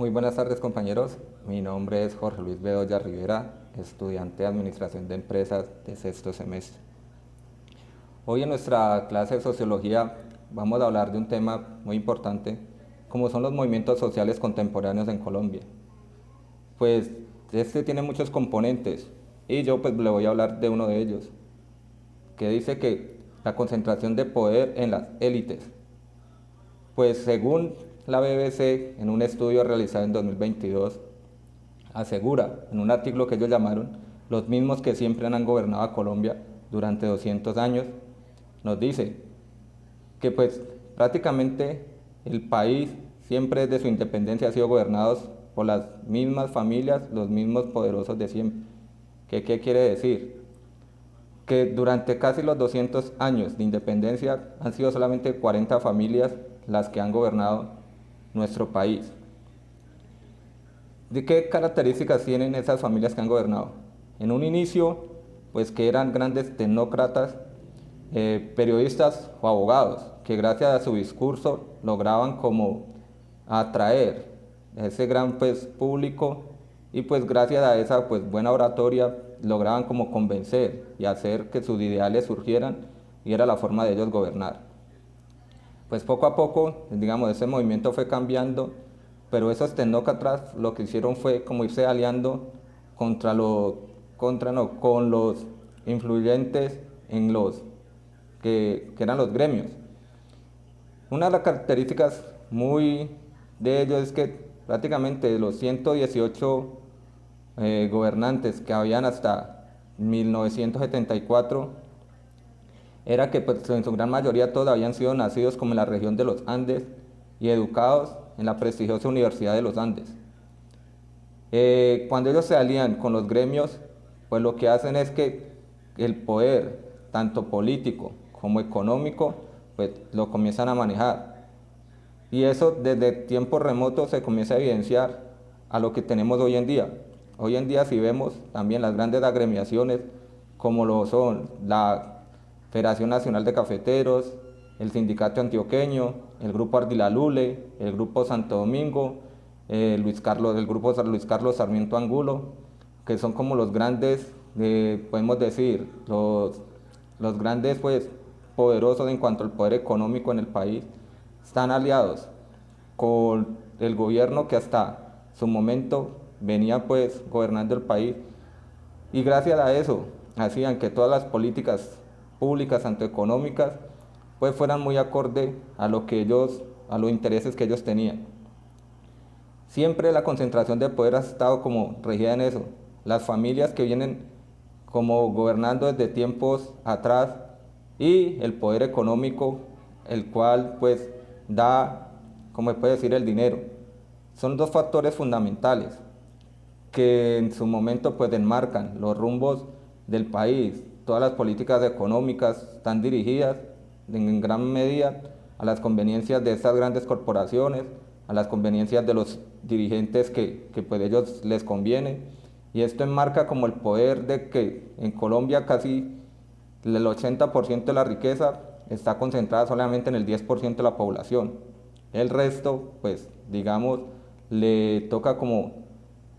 Muy buenas tardes, compañeros. Mi nombre es Jorge Luis Bedoya Rivera, estudiante de Administración de Empresas de sexto semestre. Hoy en nuestra clase de Sociología vamos a hablar de un tema muy importante, como son los movimientos sociales contemporáneos en Colombia. Pues este tiene muchos componentes y yo pues le voy a hablar de uno de ellos, que dice que la concentración de poder en las élites. Pues según la BBC, en un estudio realizado en 2022, asegura, en un artículo que ellos llamaron los mismos que siempre han gobernado a Colombia durante 200 años, nos dice que pues prácticamente el país siempre desde su independencia ha sido gobernado por las mismas familias, los mismos poderosos de siempre. ¿Qué quiere decir? Que durante casi los 200 años de independencia han sido solamente 40 familias las que han gobernado nuestro país. ¿De qué características tienen esas familias que han gobernado? En un inicio, pues que eran grandes tecnócratas, periodistas o abogados, que gracias a su discurso lograban como atraer a ese gran pues, público y pues gracias a esa pues, buena oratoria lograban como convencer y hacer que sus ideales surgieran y era la forma de ellos gobernar. Pues poco a poco, digamos, ese movimiento fue cambiando, pero esos tecnócratas lo que hicieron fue como irse aliando con los influyentes en los que eran los gremios. Una de las características muy de ellos es que prácticamente de los 118 gobernantes que habían hasta 1974, era que pues, en su gran mayoría todos habían sido nacidos como en la región de los Andes y educados en la prestigiosa Universidad de los Andes. Cuando ellos se alían con los gremios, pues lo que hacen es que el poder, tanto político como económico, pues lo comienzan a manejar. Y eso desde tiempos remotos se comienza a evidenciar a lo que tenemos hoy en día. Hoy en día si vemos también las grandes agremiaciones, como lo son la Federación Nacional de Cafeteros, el Sindicato Antioqueño, el Grupo Ardilalule, el Grupo Santo Domingo, el Grupo Luis Carlos Sarmiento Angulo, que son como los grandes, podemos decir, los grandes pues, poderosos en cuanto al poder económico en el país, están aliados con el gobierno que hasta su momento venía pues gobernando el país y gracias a eso hacían que todas las políticas públicas, tanto económicas, pues fueran muy acorde a a los intereses que ellos tenían. Siempre la concentración de poder ha estado como regida en eso. Las familias que vienen como gobernando desde tiempos atrás y el poder económico, el cual pues da, como se puede decir, el dinero. Son dos factores fundamentales que en su momento pues enmarcan los rumbos del país. Todas las políticas económicas están dirigidas en gran medida a las conveniencias de estas grandes corporaciones, a las conveniencias de los dirigentes que pues ellos les conviene. Y esto enmarca como el poder de que en Colombia casi el 80% de la riqueza está concentrada solamente en el 10% de la población. El resto, pues digamos, le toca como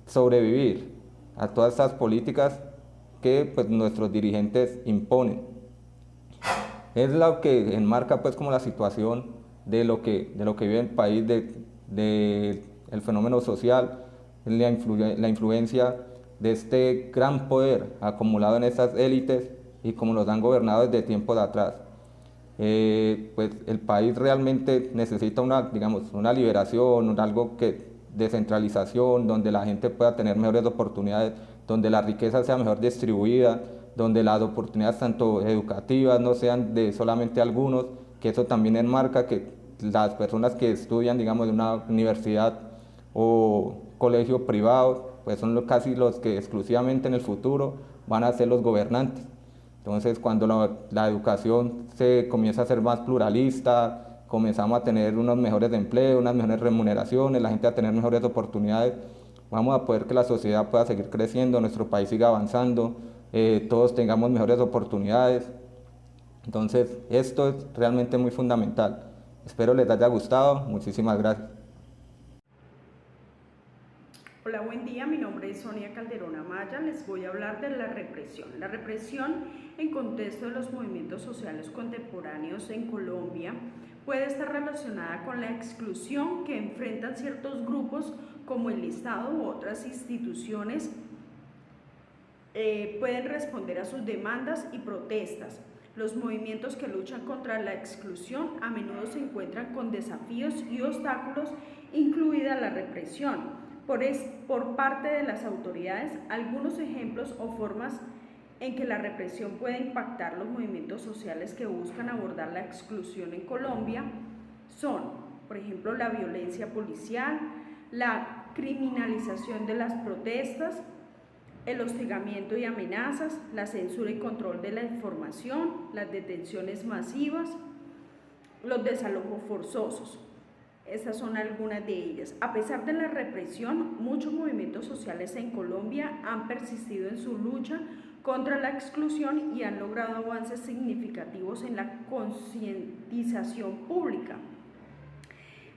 sobrevivir a todas estas políticas que pues, nuestros dirigentes imponen. Es lo que enmarca pues como la situación de lo que vive el país, de el fenómeno social, la influencia de este gran poder acumulado en estas élites y como los han gobernado desde tiempos de atrás. Pues el país realmente necesita una liberación, algo que descentralización, donde la gente pueda tener mejores oportunidades, donde la riqueza sea mejor distribuida, donde las oportunidades tanto educativas no sean de solamente algunos, que eso también enmarca que las personas que estudian, digamos, en una universidad o colegio privado, pues son casi los que exclusivamente en el futuro van a ser los gobernantes. Entonces, cuando la educación se comienza a ser más pluralista, comenzamos a tener unos mejores empleos, unas mejores remuneraciones, la gente a tener mejores oportunidades, vamos a poder que la sociedad pueda seguir creciendo, nuestro país siga avanzando, todos tengamos mejores oportunidades. Entonces, esto es realmente muy fundamental. Espero les haya gustado. Muchísimas gracias. Hola, buen día. Mi nombre es Sonia Calderón Amaya. Les voy a hablar de la represión. La represión en contexto de los movimientos sociales contemporáneos en Colombia puede estar relacionada con la exclusión que enfrentan ciertos grupos como el Estado u otras instituciones. Pueden responder a sus demandas y protestas. Los movimientos que luchan contra la exclusión a menudo se encuentran con desafíos y obstáculos, incluida la represión por parte de las autoridades. Algunos ejemplos o formas en que la represión puede impactar los movimientos sociales que buscan abordar la exclusión en Colombia son, por ejemplo, la violencia policial, la criminalización de las protestas, el hostigamiento y amenazas, la censura y control de la información, las detenciones masivas, los desalojos forzosos. Estas son algunas de ellas. A pesar de la represión, muchos movimientos sociales en Colombia han persistido en su lucha contra la exclusión y han logrado avances significativos en la concientización pública,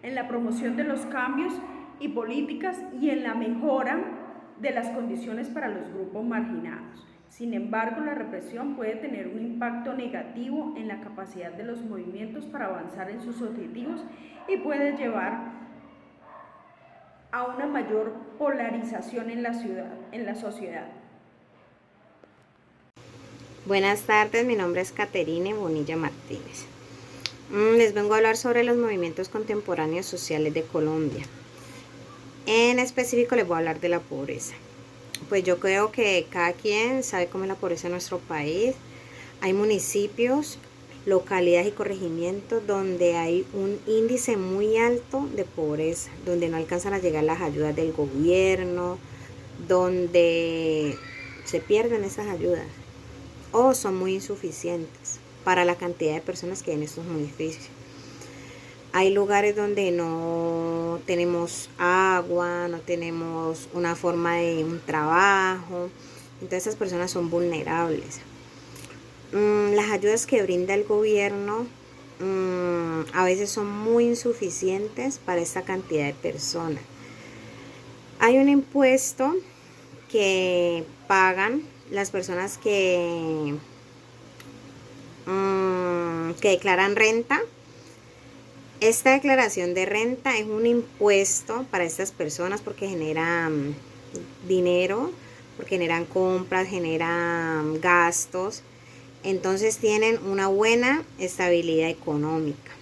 en la promoción de los cambios y políticas y en la mejora de las condiciones para los grupos marginados. Sin embargo, la represión puede tener un impacto negativo en la capacidad de los movimientos para avanzar en sus objetivos y puede llevar a una mayor polarización en la sociedad. Buenas tardes, mi nombre es Caterine Bonilla Martínez. Les vengo a hablar sobre los movimientos contemporáneos sociales de Colombia. En específico les voy a hablar de la pobreza. Pues yo creo que cada quien sabe cómo es la pobreza en nuestro país. Hay municipios, localidades y corregimientos donde hay un índice muy alto de pobreza, donde no alcanzan a llegar las ayudas del gobierno, donde se pierden esas ayudas o son muy insuficientes para la cantidad de personas que hay en estos municipios. Hay lugares donde no tenemos agua, no tenemos una forma de un trabajo, entonces esas personas son vulnerables. Las ayudas que brinda el gobierno a veces son muy insuficientes para esta cantidad de personas. Hay un impuesto que pagan las personas que declaran renta. Esta declaración de renta es un impuesto para estas personas porque generan dinero, porque generan compras, generan gastos. Entonces tienen una buena estabilidad económica.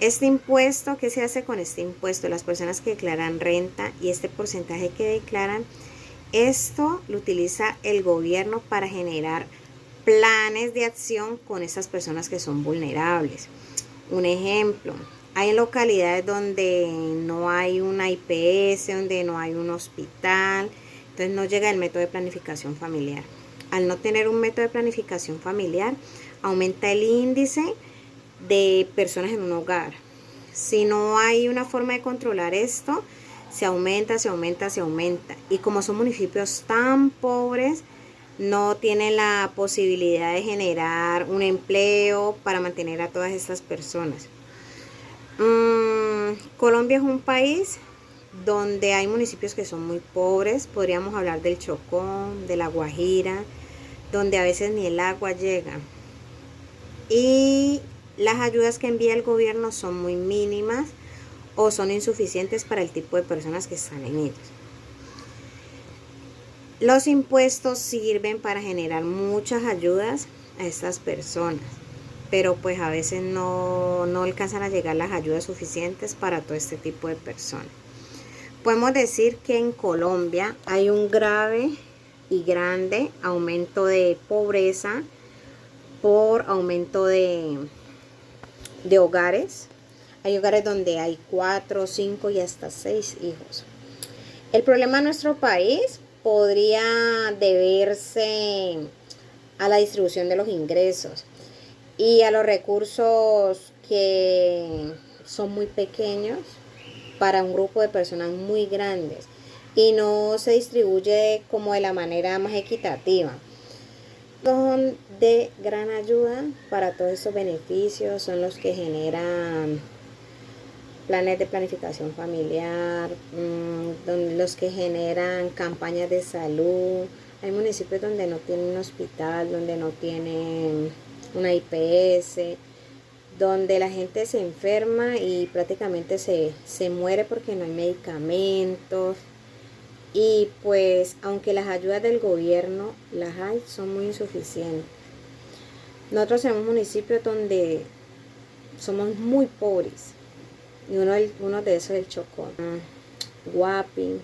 Este impuesto, ¿qué se hace con este impuesto? Las personas que declaran renta y este porcentaje que declaran, esto lo utiliza el gobierno para generar planes de acción con esas personas que son vulnerables. Un ejemplo, hay localidades donde no hay una IPS, donde no hay un hospital, entonces no llega el método de planificación familiar. Al no tener un método de planificación familiar, aumenta el índice de personas en un hogar. Si no hay una forma de controlar esto, se aumenta. Y como son municipios tan pobres, no tienen la posibilidad de generar un empleo para mantener a todas estas personas. Colombia es un país donde hay municipios que son muy pobres. Podríamos hablar del Chocó, de La Guajira, donde a veces ni el agua llega. Y las ayudas que envía el gobierno son muy mínimas o son insuficientes para el tipo de personas que están en ellos. Los impuestos sirven para generar muchas ayudas a estas personas, pero pues a veces no alcanzan a llegar las ayudas suficientes para todo este tipo de personas. Podemos decir que en Colombia hay un grave y grande aumento de pobreza por aumento de hogares. Hay hogares donde hay 4, 5 y hasta 6 hijos. El problema en nuestro país podría deberse a la distribución de los ingresos y a los recursos que son muy pequeños para un grupo de personas muy grandes y no se distribuye como de la manera más equitativa. Son de gran ayuda para todos estos beneficios, son los que generan planes de planificación familiar, los que generan campañas de salud. Hay municipios donde no tienen un hospital, donde no tienen una IPS, donde la gente se enferma y prácticamente se muere porque no hay medicamentos. Y pues aunque las ayudas del gobierno las hay, son muy insuficientes. Nosotros tenemos municipios donde somos muy pobres. Y uno de esos es el Chocó, Guapi.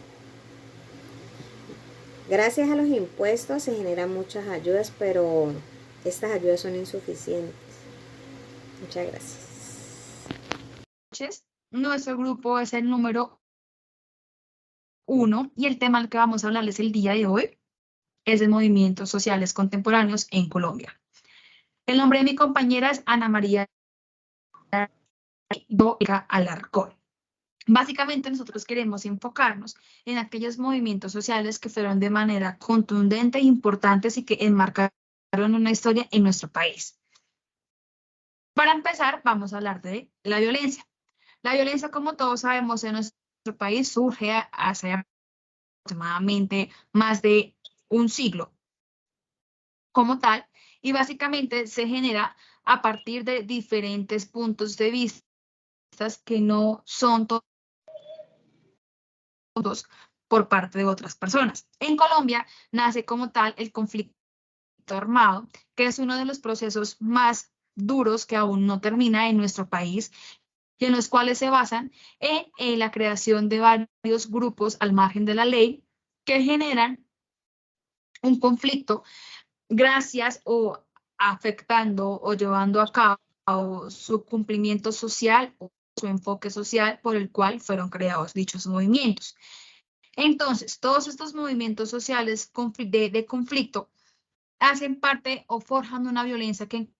Gracias a los impuestos se generan muchas ayudas, pero estas ayudas son insuficientes. Muchas gracias. Nuestro grupo es el número 1 y el tema al que vamos a hablarles el día de hoy es de movimientos sociales contemporáneos en Colombia. El nombre de mi compañera es Ana María Alarcón. Básicamente nosotros queremos enfocarnos en aquellos movimientos sociales que fueron de manera contundente e importantes y que enmarcaron una historia en nuestro país. Para empezar, vamos a hablar de la violencia. La violencia, como todos sabemos, en nuestro país surge hace aproximadamente más de un siglo como tal, y básicamente se genera a partir de diferentes puntos de vista que no son todos por parte de otras personas. En Colombia nace como tal el conflicto armado, que es uno de los procesos más duros que aún no termina en nuestro país y en los cuales se basan en la creación de varios grupos al margen de la ley que generan un conflicto gracias o afectando o llevando a cabo su cumplimiento social o su enfoque social por el cual fueron creados dichos movimientos. Entonces, todos estos movimientos sociales de conflicto hacen parte o forjan una violencia que en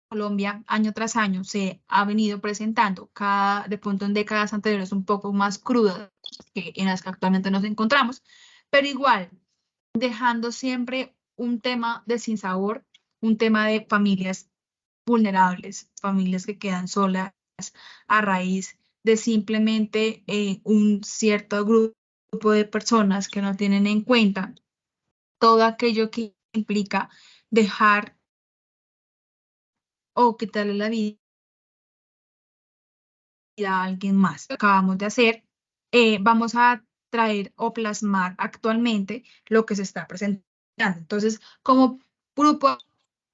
Colombia año tras año se ha venido presentando, de pronto en décadas anteriores un poco más cruda que en las que actualmente nos encontramos, pero igual dejando siempre un tema de sinsabor, un tema de familias vulnerables, familias que quedan solas a raíz de simplemente un cierto grupo de personas que no tienen en cuenta todo aquello que implica dejar o quitarle la vida a alguien más. Lo que acabamos de hacer, vamos a traer o plasmar actualmente lo que se está presentando. Entonces, como grupo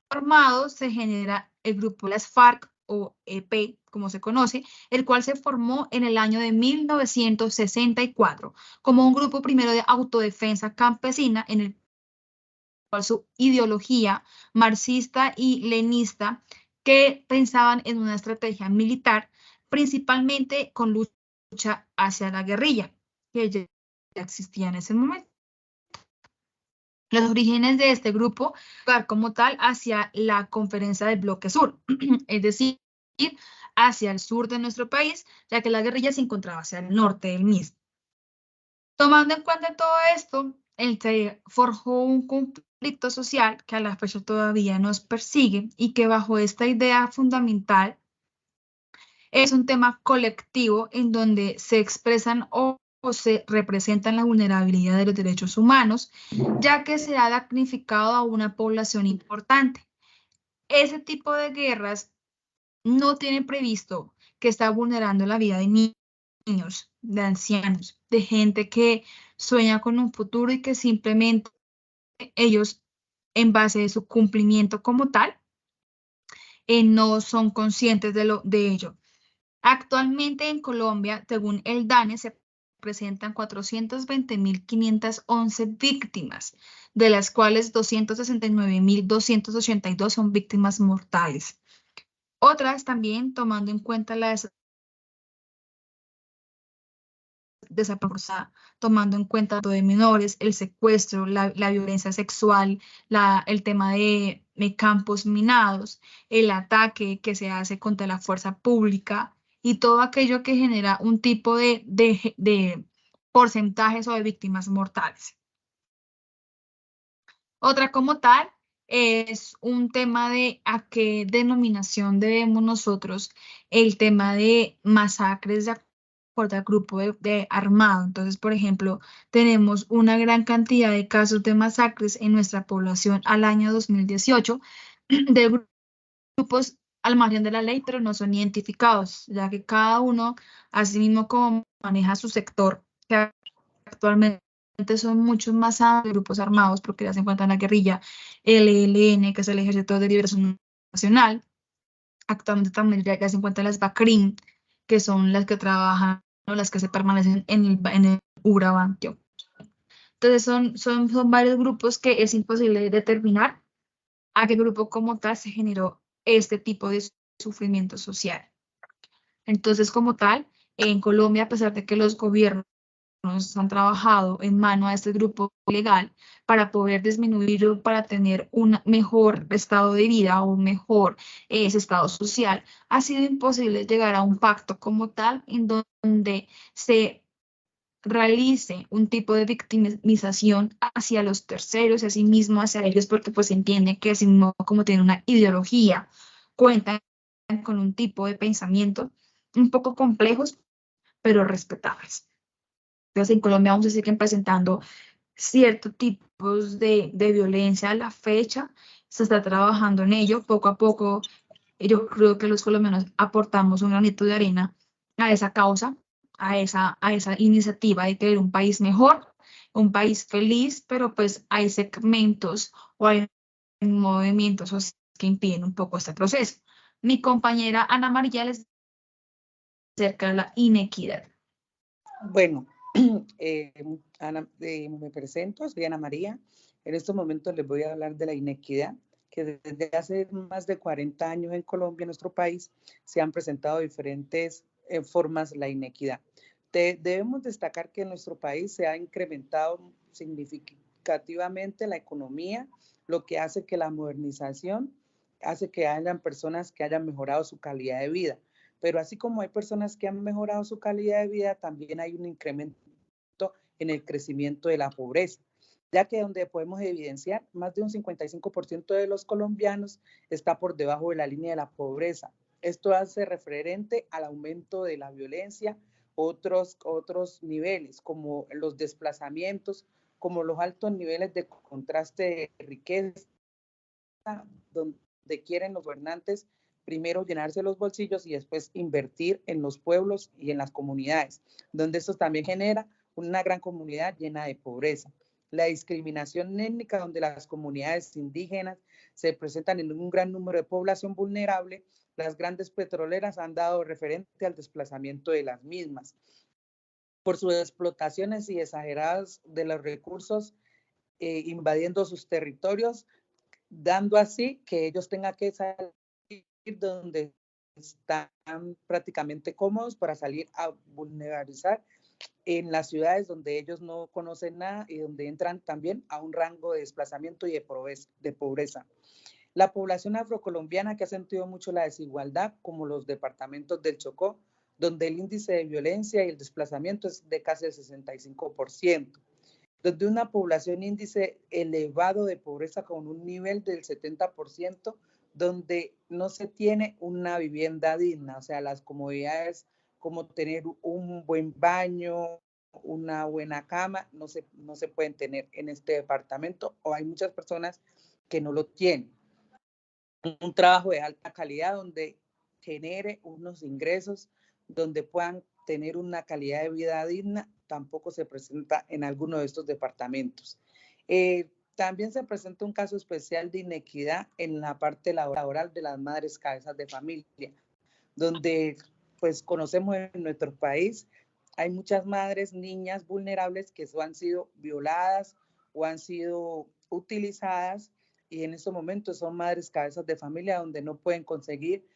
armado se genera el grupo Las FARC o EP, como se conoce, el cual se formó en el año de 1964 como un grupo primero de autodefensa campesina en el cual su ideología marxista y leninista que pensaban en una estrategia militar principalmente con lucha hacia la guerrilla, que ya existía en ese momento. Los orígenes de este grupo van como tal hacia la conferencia del bloque sur, es decir, hacia el sur de nuestro país, ya que la guerrilla se encontraba hacia el norte del mismo. Tomando en cuenta todo esto, se forjó un conflicto social que a la fecha todavía nos persigue y que bajo esta idea fundamental es un tema colectivo en donde se expresan o se representan la vulnerabilidad de los derechos humanos, ya que se ha damnificado a una población importante. Ese tipo de guerras no tiene previsto que está vulnerando la vida de niños, de ancianos, de gente que sueña con un futuro y que simplemente ellos, en base de su cumplimiento como tal, no son conscientes de ello. Actualmente en Colombia, según el DANE, se presentan 420.511 víctimas, de las cuales 269.282 son víctimas mortales. Otras también, tomando en cuenta la desaprovechada, tomando en cuenta de menores, el secuestro, la violencia sexual, el tema de campos minados, el ataque que se hace contra la fuerza pública y todo aquello que genera un tipo de porcentajes o de víctimas mortales. Otra como tal es un tema de a qué denominación debemos nosotros el tema de masacres de acuerdo al grupo de armado. Entonces, por ejemplo, tenemos una gran cantidad de casos de masacres en nuestra población al año 2018 de grupos al margen de la ley, pero no son identificados, ya que cada uno, así mismo como maneja su sector, que actualmente son muchos más amplios grupos armados, porque ya se encuentran la guerrilla, el ELN, que es el Ejército de Liberación Nacional, actualmente también ya se encuentran las BACRIM, que son las que trabajan o las que se permanecen en el Urabá, Antioquia. Entonces son varios grupos que es imposible determinar a qué grupo como tal se generó este tipo de sufrimiento social. Entonces, como tal, en Colombia, a pesar de que los gobiernos han trabajado en mano a este grupo legal para poder disminuir o para tener un mejor estado de vida o un mejor estado social, ha sido imposible llegar a un pacto como tal en donde se realice un tipo de victimización hacia los terceros y asimismo hacia ellos, porque pues se entiende que así mismo como tienen una ideología, cuentan con un tipo de pensamiento un poco complejos, pero respetables. Entonces en Colombia aún se siguen presentando ciertos tipos de violencia a la fecha, se está trabajando en ello poco a poco. Yo creo que los colombianos aportamos un granito de arena a esa causa, a esa iniciativa de querer un país mejor, un país feliz, pero pues hay segmentos o hay movimientos sociales que impiden un poco este proceso. Mi compañera Ana María les acerca de la inequidad. Bueno, Ana, me presento, soy Ana María. En estos momentos les voy a hablar de la inequidad, que desde hace más de 40 años en Colombia, en nuestro país, se han presentado diferentes formas la inequidad. Debemos destacar que en nuestro país se ha incrementado significativamente la economía, lo que hace que la modernización hace que hayan personas que hayan mejorado su calidad de vida. Pero así como hay personas que han mejorado su calidad de vida, también hay un incremento en el crecimiento de la pobreza, ya que donde podemos evidenciar, más de un 55% de los colombianos está por debajo de la línea de la pobreza. Esto hace referente al aumento de la violencia, otros niveles, como los desplazamientos, como los altos niveles de contraste de riqueza, donde quieren los gobernantes primero llenarse los bolsillos y después invertir en los pueblos y en las comunidades, donde esto también genera una gran comunidad llena de pobreza. La discriminación étnica, donde las comunidades indígenas se presentan en un gran número de población vulnerable, las grandes petroleras han dado referente al desplazamiento de las mismas. Por sus explotaciones y exageradas de los recursos, invadiendo sus territorios, dando así que ellos tengan que salir donde están prácticamente cómodos para salir a vulnerabilizar en las ciudades donde ellos no conocen nada y donde entran también a un rango de desplazamiento y de pobreza. La población afrocolombiana que ha sentido mucho la desigualdad, como los departamentos del Chocó, donde el índice de violencia y el desplazamiento es de casi el 65%, donde una población índice elevado de pobreza con un nivel del 70%, donde no se tiene una vivienda digna, o sea, las comodidades como tener un buen baño, una buena cama, no se pueden tener en este departamento, o hay muchas personas que no lo tienen. Un trabajo de alta calidad donde genere unos ingresos, donde puedan tener una calidad de vida digna, tampoco se presenta en alguno de estos departamentos. También se presenta un caso especial de inequidad en la parte laboral de las madres cabezas de familia, donde pues conocemos en nuestro país, hay muchas madres, niñas vulnerables que han sido violadas o han sido utilizadas y en estos momentos son madres cabezas de familia donde no pueden conseguir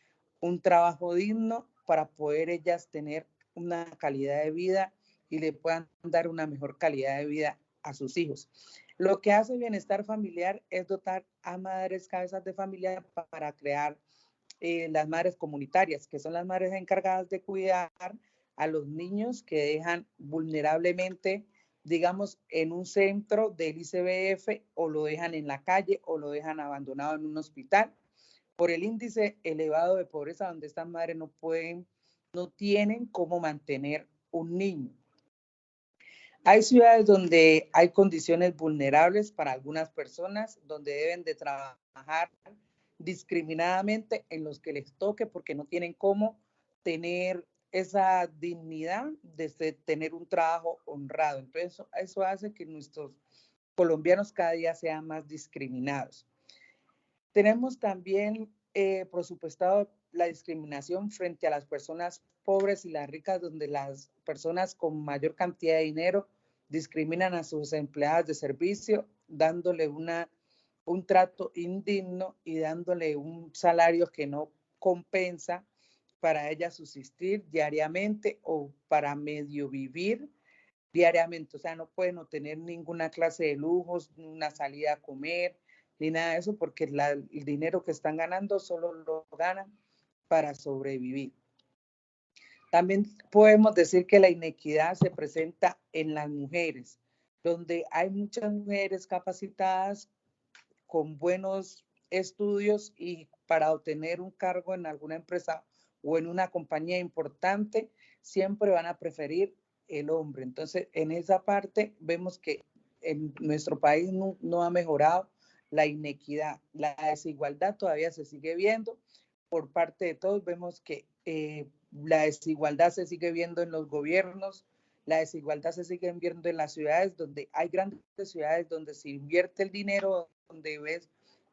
un trabajo digno para poder ellas tener una calidad de vida y le puedan dar una mejor calidad de vida a sus hijos. Lo que hace Bienestar Familiar es dotar a madres cabezas de familia para crear las madres comunitarias, que son las madres encargadas de cuidar a los niños que dejan vulnerablemente digamos, en un centro del ICBF o lo dejan en la calle o lo dejan abandonado en un hospital por el índice elevado de pobreza donde estas madres no tienen cómo mantener un niño. Hay ciudades donde hay condiciones vulnerables para algunas personas, donde deben de trabajar discriminadamente en los que les toque porque no tienen cómo tener esa dignidad de tener un trabajo honrado. Entonces, eso hace que nuestros colombianos cada día sean más discriminados. Tenemos también presupuestado la discriminación frente a las personas pobres y las ricas, donde las personas con mayor cantidad de dinero discriminan a sus empleadas de servicio, dándole un trato indigno y dándole un salario que no compensa para ellas subsistir diariamente o para medio vivir diariamente. O sea, no pueden obtener ninguna clase de lujos, una salida a comer, ni nada de eso, porque el dinero que están ganando solo lo ganan para sobrevivir. También podemos decir que la inequidad se presenta en las mujeres, donde hay muchas mujeres capacitadas con buenos estudios y para obtener un cargo en alguna empresa o en una compañía importante, siempre van a preferir el hombre. Entonces, en esa parte vemos que en nuestro país no ha mejorado la inequidad. La desigualdad todavía se sigue viendo por parte de todos. Vemos que la desigualdad se sigue viendo en los gobiernos, la desigualdad se sigue viendo en las ciudades, donde hay grandes ciudades donde se invierte el dinero, donde ves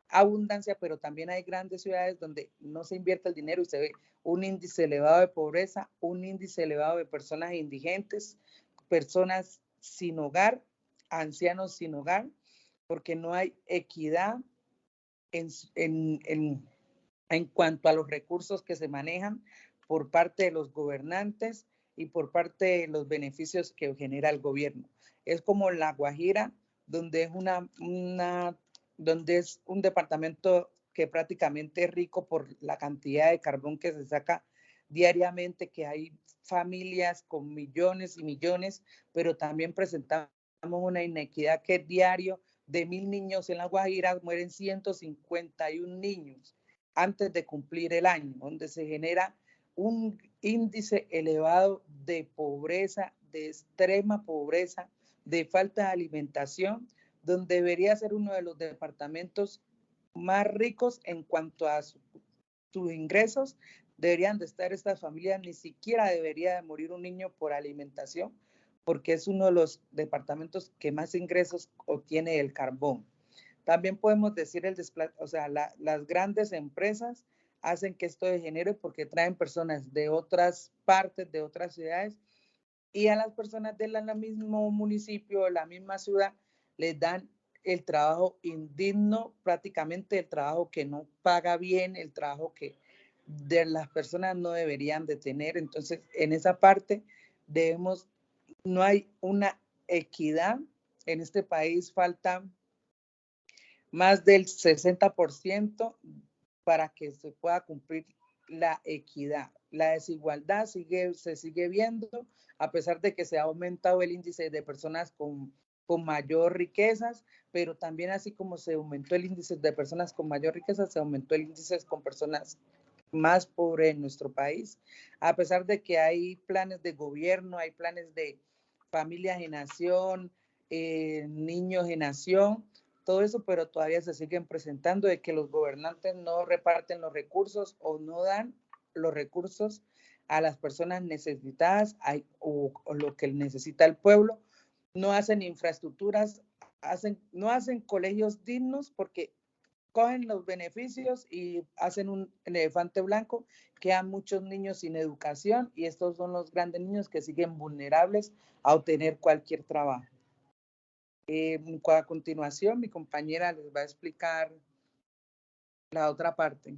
abundancia, pero también hay grandes ciudades donde no se invierte el dinero y se ve un índice elevado de pobreza, un índice elevado de personas indigentes, personas sin hogar, ancianos sin hogar, porque no hay equidad en cuanto a los recursos que se manejan por parte de los gobernantes y por parte de los beneficios que genera el gobierno. Es como La Guajira, donde es donde es un departamento que prácticamente es rico por la cantidad de carbón que se saca diariamente, que hay familias con millones y millones, pero también presentamos una inequidad que diario de 1.000 niños en La Guajira mueren 151 niños antes de cumplir el año, donde se genera un índice elevado de pobreza, de extrema pobreza, de falta de alimentación, donde debería ser uno de los departamentos más ricos en cuanto a sus ingresos. Deberían de estar estas familias, ni siquiera debería de morir un niño por alimentación, porque es uno de los departamentos que más ingresos obtiene el carbón. También podemos decir las grandes empresas hacen que esto degenere porque traen personas de otras partes, de otras ciudades, y a las personas del mismo municipio, de la misma ciudad, les dan el trabajo indigno, prácticamente el trabajo que no paga bien, el trabajo que de las personas no deberían de tener. Entonces, en esa parte no hay una equidad. En este país falta más del 60% para que se pueda cumplir la equidad. La desigualdad se sigue viendo, a pesar de que se ha aumentado el índice de personas con mayor riquezas, pero también así como se aumentó el índice de personas con mayor riqueza, se aumentó el índice con personas más pobres en nuestro país. A pesar de que hay planes de gobierno, hay planes de familias en acción, niños en acción, todo eso, pero todavía se siguen presentando de que los gobernantes no reparten los recursos o no dan los recursos a las personas necesitadas o lo que necesita el pueblo. No hacen infraestructuras, no hacen colegios dignos porque cogen los beneficios y hacen un elefante blanco, quedan muchos niños sin educación y estos son los grandes niños que siguen vulnerables a obtener cualquier trabajo. A continuación, mi compañera les va a explicar la otra parte.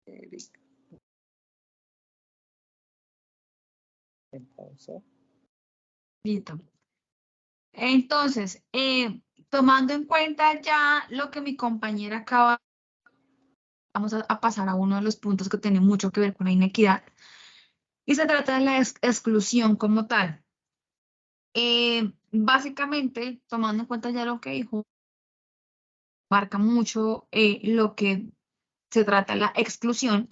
Erika. Listo. Entonces, tomando en cuenta ya lo que mi compañera acaba, vamos a pasar a uno de los puntos que tiene mucho que ver con la inequidad. Y se trata de la exclusión como tal. Básicamente, tomando en cuenta ya lo que dijo, marca mucho lo que se trata de la exclusión.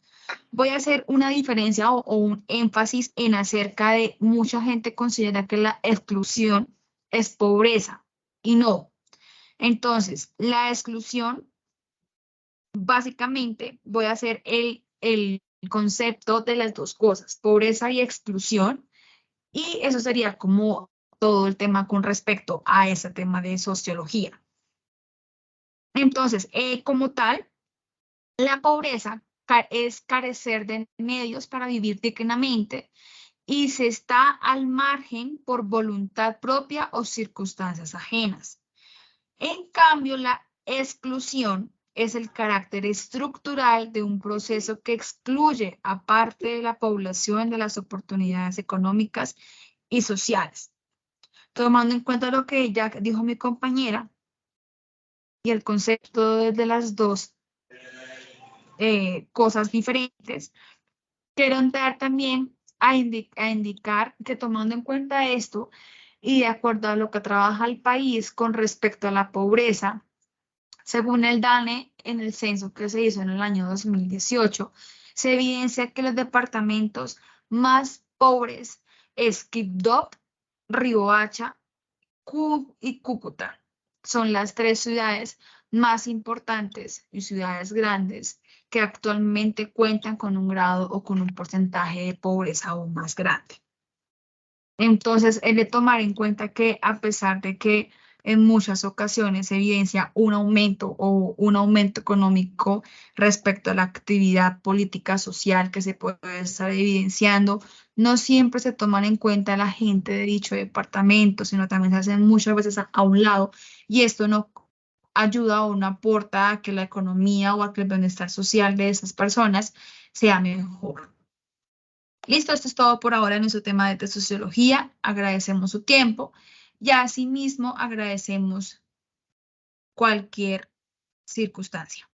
Voy a hacer una diferencia o un énfasis en acerca de mucha gente considera que la exclusión es pobreza y no. Entonces, la exclusión, básicamente, voy a hacer el concepto de las dos cosas, pobreza y exclusión, y eso sería como todo el tema con respecto a ese tema de sociología. Entonces, como tal, la pobreza es carecer de medios para vivir dignamente y se está al margen por voluntad propia o circunstancias ajenas. En cambio, la exclusión es el carácter estructural de un proceso que excluye a parte de la población de las oportunidades económicas y sociales. Tomando en cuenta lo que ya dijo mi compañera y el concepto de las dos cosas diferentes, quiero entrar también a indicar que tomando en cuenta esto y de acuerdo a lo que trabaja el país con respecto a la pobreza, según el DANE, en el censo que se hizo en el año 2018, se evidencia que los departamentos más pobres es Quibdó, Riohacha y Cúcuta. Son las tres ciudades más importantes y ciudades grandes que actualmente cuentan con un grado o con un porcentaje de pobreza aún más grande. Entonces, es de tomar en cuenta que a pesar de que en muchas ocasiones se evidencia un aumento o un aumento económico respecto a la actividad política social que se puede estar evidenciando, no siempre se toman en cuenta la gente de dicho departamento, sino también se hacen muchas veces a un lado y esto no ayuda o no aporta a que la economía o a que el bienestar social de esas personas sea mejor. Listo, esto es todo por ahora en nuestro tema de sociología. Agradecemos su tiempo y asimismo agradecemos cualquier circunstancia.